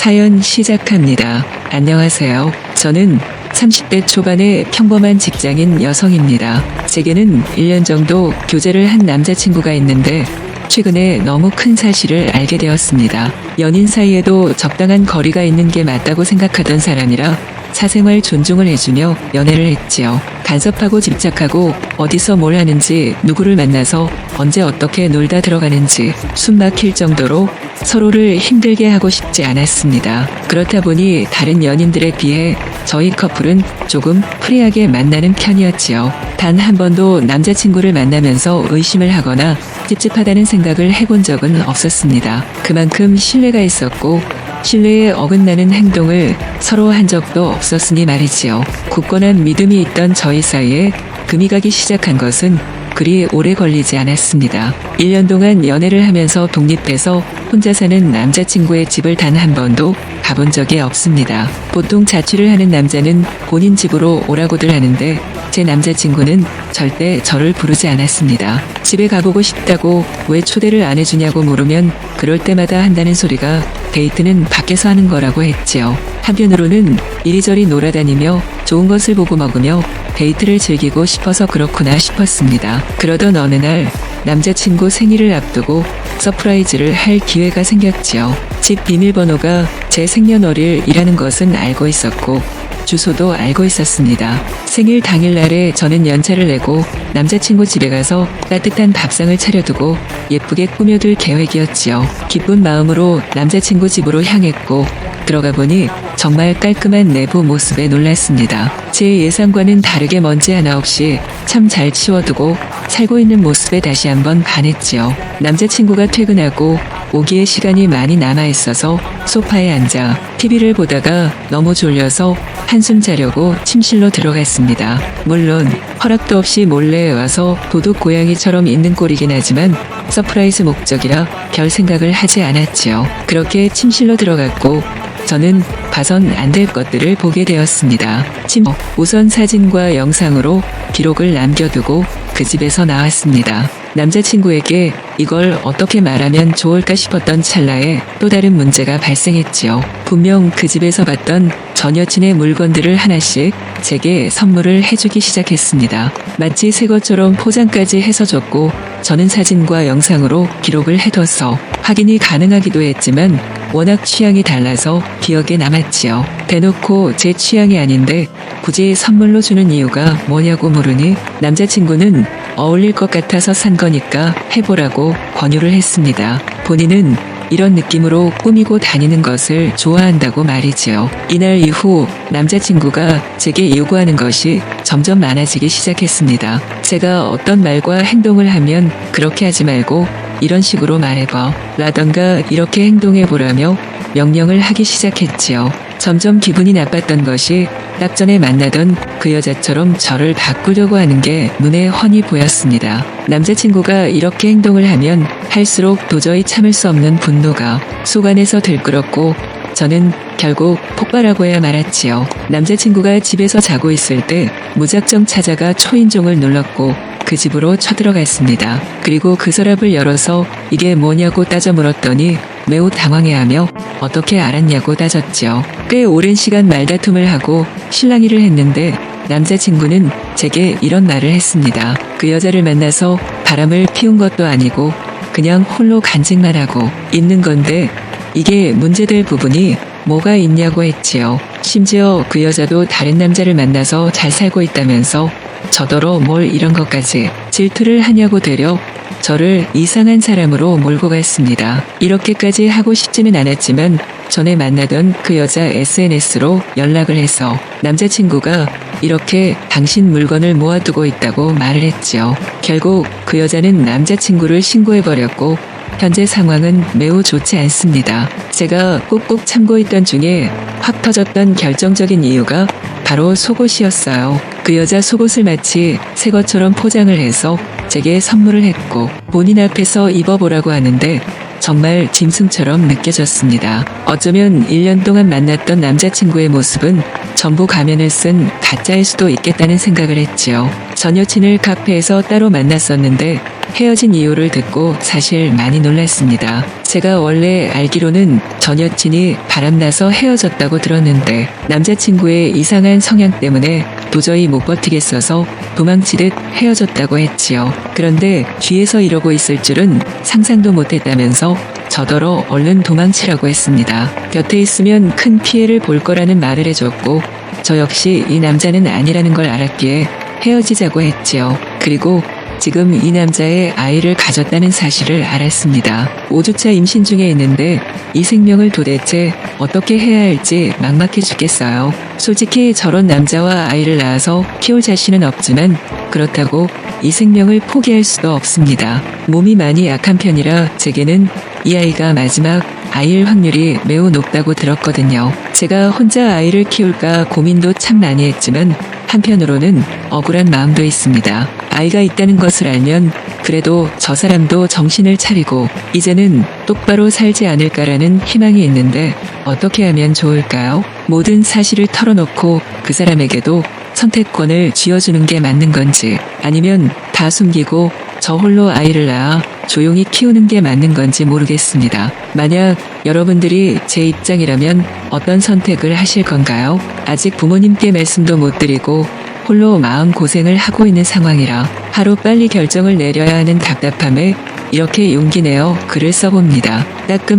사연 시작합니다. 안녕하세요. 저는 30대 초반의 평범한 직장인 여성입니다. 제게는 1년 정도 교제를 한 남자친구가 있는데 최근에 너무 큰 사실을 알게 되었습니다. 연인 사이에도 적당한 거리가 있는 게 맞다고 생각하던 사람이라 사생활 존중을 해주며 연애를 했지요. 간섭하고 집착하고 어디서 뭘 하는지 누구를 만나서 언제 어떻게 놀다 들어가는지 숨 막힐 정도로 서로를 힘들게 하고 싶지 않았습니다. 그렇다 보니 다른 연인들에 비해 저희 커플은 조금 프리하게 만나는 편이었지요. 단 한 번도 남자친구를 만나면서 의심을 하거나 찝찝하다는 생각을 해본 적은 없었습니다. 그만큼 신뢰가 있었고 신뢰에 어긋나는 행동을 서로 한 적도 없었으니 말이지요. 굳건한 믿음이 있던 저희 사이에 금이 가기 시작한 것은 그리 오래 걸리지 않았습니다. 1년 동안 연애를 하면서 독립해서 혼자 사는 남자친구의 집을 단 한 번도 가본 적이 없습니다. 보통 자취를 하는 남자는 본인 집으로 오라고들 하는데 제 남자친구는 절대 저를 부르지 않았습니다. 집에 가보고 싶다고 왜 초대를 안 해주냐고 물으면 그럴 때마다 한다는 소리가 데이트는 밖에서 하는 거라고 했지요. 한편으로는 이리저리 놀아다니며 좋은 것을 보고 먹으며 데이트를 즐기고 싶어서 그렇구나 싶었습니다. 그러던 어느 날 남자친구 생일을 앞두고 서프라이즈를 할 기회가 생겼지요. 집 비밀번호가 제 생년월일이라는 것은 알고 있었고 주소도 알고 있었습니다. 생일 당일날에 저는 연차를 내고 남자친구 집에 가서 따뜻한 밥상을 차려두고 예쁘게 꾸며둘 계획이었지요. 기쁜 마음으로 남자친구 집으로 향했고 들어가 보니 정말 깔끔한 내부 모습에 놀랐습니다. 제 예상과는 다르게 먼지 하나 없이 참 잘 치워두고 살고 있는 모습에 다시 한번 반했지요. 남자친구가 퇴근하고 오기에 시간이 많이 남아있어서 소파에 앉아 TV를 보다가 너무 졸려서 한숨 자려고 침실로 들어갔습니다. 물론 허락도 없이 몰래 와서 도둑 고양이처럼 있는 꼴이긴 하지만 서프라이즈 목적이라 별 생각을 하지 않았지요. 그렇게 침실로 들어갔고 저는 봐선 안 될 것들을 보게 되었습니다. 우선 사진과 영상으로 기록을 남겨두고 그 집에서 나왔습니다. 남자친구에게 이걸 어떻게 말하면 좋을까 싶었던 찰나에 또 다른 문제가 발생했지요. 분명 그 집에서 봤던 전 여친의 물건들을 하나씩 제게 선물을 해주기 시작했습니다. 마치 새 것처럼 포장까지 해서 줬고 저는 사진과 영상으로 기록을 해둬서 확인이 가능하기도 했지만 워낙 취향이 달라서 기억에 남았지요. 대놓고 제 취향이 아닌데 굳이 선물로 주는 이유가 뭐냐고 물으니 남자친구는 어울릴 것 같아서 산 거니까 해보라고 권유를 했습니다. 본인은 이런 느낌으로 꾸미고 다니는 것을 좋아한다고 말이지요. 이날 이후 남자친구가 제게 요구하는 것이 점점 많아지기 시작했습니다. 제가 어떤 말과 행동을 하면 그렇게 하지 말고 이런 식으로 말해봐 라던가 이렇게 행동해보라며 명령을 하기 시작했지요. 점점 기분이 나빴던 것이 딱 전에 만나던 그 여자처럼 저를 바꾸려고 하는 게 눈에 훤히 보였습니다. 남자친구가 이렇게 행동을 하면 할수록 도저히 참을 수 없는 분노가 속 안에서 들끓었고 저는 결국 폭발하고 해야 말았지요. 남자친구가 집에서 자고 있을 때 무작정 찾아가 초인종을 눌렀고 그 집으로 쳐들어갔습니다. 그리고 그 서랍을 열어서 이게 뭐냐고 따져 물었더니 매우 당황해하며 어떻게 알았냐고 따졌죠. 꽤 오랜 시간 말다툼을 하고 실랑이를 했는데 남자친구는 제게 이런 말을 했습니다. 그 여자를 만나서 바람을 피운 것도 아니고 그냥 홀로 간직만 하고 있는 건데 이게 문제될 부분이 뭐가 있냐고 했지요. 심지어 그 여자도 다른 남자를 만나서 잘 살고 있다면서 저더러 뭘 이런 것까지 질투를 하냐고 되려 저를 이상한 사람으로 몰고 갔습니다. 이렇게까지 하고 싶지는 않았지만 전에 만나던 그 여자 SNS로 연락을 해서 남자친구가 이렇게 당신 물건을 모아두고 있다고 말을 했지요. 결국 그 여자는 남자친구를 신고해버렸고 현재 상황은 매우 좋지 않습니다. 제가 꾹꾹 참고 있던 중에 확 터졌던 결정적인 이유가 바로 속옷이었어요. 그 여자 속옷을 마치 새 것처럼 포장을 해서 제게 선물을 했고 본인 앞에서 입어보라고 하는데 정말 짐승처럼 느껴졌습니다. 어쩌면 1년 동안 만났던 남자친구의 모습은 전부 가면을 쓴 가짜일 수도 있겠다는 생각을 했지요. 전 여친을 카페에서 따로 만났었는데 헤어진 이유를 듣고 사실 많이 놀랐습니다. 제가 원래 알기로는 전 여친이 바람나서 헤어졌다고 들었는데 남자친구의 이상한 성향 때문에 도저히 못 버티겠어서 도망치듯 헤어졌다고 했지요. 그런데 뒤에서 이러고 있을 줄은 상상도 못했다면서 저더러 얼른 도망치라고 했습니다. 곁에 있으면 큰 피해를 볼 거라는 말을 해줬고 저 역시 이 남자는 아니라는 걸 알았기에 헤어지자고 했지요. 그리고 지금 이 남자의 아이를 가졌다는 사실을 알았습니다. 5주차 임신 중에 있는데 이 생명을 도대체 어떻게 해야 할지 막막해 죽겠어요. 솔직히 저런 남자와 아이를 낳아서 키울 자신은 없지만 그렇다고 이 생명을 포기할 수도 없습니다. 몸이 많이 약한 편이라 제게는 이 아이가 마지막 아이일 확률이 매우 높다고 들었거든요. 제가 혼자 아이를 키울까 고민도 참 많이 했지만 한편으로는 억울한 마음도 있습니다. 아이가 있다는 것을 알면 그래도 저 사람도 정신을 차리고 이제는 똑바로 살지 않을까라는 희망이 있는데 어떻게 하면 좋을까요? 모든 사실을 털어놓고 그 사람에게도 선택권을 쥐어주는 게 맞는 건지 아니면 다 숨기고 저 홀로 아이를 낳아 조용히 키우는 게 맞는 건지 모르겠습니다. 만약 여러분들이 제 입장이라면 어떤 선택을 하실 건가요? 아직 부모님께 말씀도 못 드리고 홀로 마음고생을 하고 있는 상황이라 하루 빨리 결정을 내려야 하는 답답함에 이렇게 용기 내어 글을 써봅니다. 따끔한